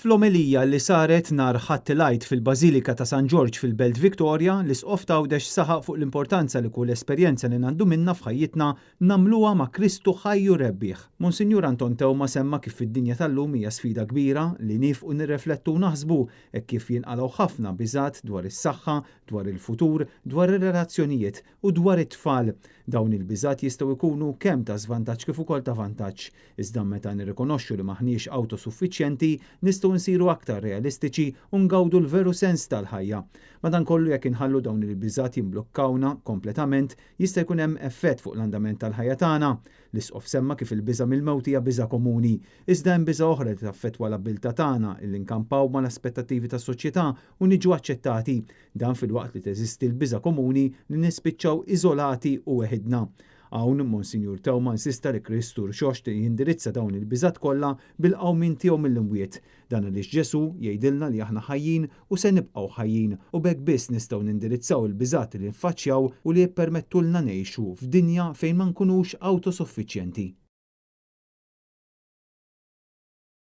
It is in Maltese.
Fl-omelija li saret nhar ħadd-il-Għid fil-Bażilika ta' San George fil-Belt Victoria, l-Isqof Tgħawdex saħaq fuq l-importanza li kull esperjenza li ngħaddu minnha f'ħajjitna nagħmluha ma' Kristu ħaj u rebbieħ. Monsinjur Anton Tewma semma kif fid-dinja tal-lum hija sfida kbira li nifqu nirreflettu u naħsbu hekk kif jinqalgħu ħafna biżgħat dwar is-saħħa, dwar il-futur, dwar ir-relazzjonijiet u dwar it-tfal. Dawn il-biżgħat jistgħu jkunu kemm ta' żvantaġġ kif ukoll ta' vantaġġ. Iżda meta nirrikonoxxu li maħniex awtosuffiċjenti, nistgħu nsiru aktar realistiċi u ngawdu l-veru sens tal-ħajja. Madankollu jekk inħallu dawn il-biżgħat jimblukkawna kompletament, jista' jkun hemm effett fuq l-andament tal-ħajja tagħna. L-Isqof semma kif il-biża' mill-mewt hija biża' komuni, iżda hemm biża' oħra li taffettwa l-abilità tagħna illi nkampaw mal-aspettattivi tas-soċjetà u niġu aċċettati. Dan filwaqt li teżisti l-biża' komuni li nispiċċaw iżolati u weħidna. Hawn Monsinjur Tewma insista li Kristu rxoxt jindirizza dawn il-biżgħat kollha bil-qawmin tiegħu mill-imwiet. Dan għaliex Ġesu jgħidilna li aħna ħajjin u se nibqgħu ħajjin u b'hekk biss nistgħu nindirizzaw il-biżgħat li nfaċċjaw u li jippermettulna ngħixu f'dinja fejn ma nkunux awtosuffiċjenti.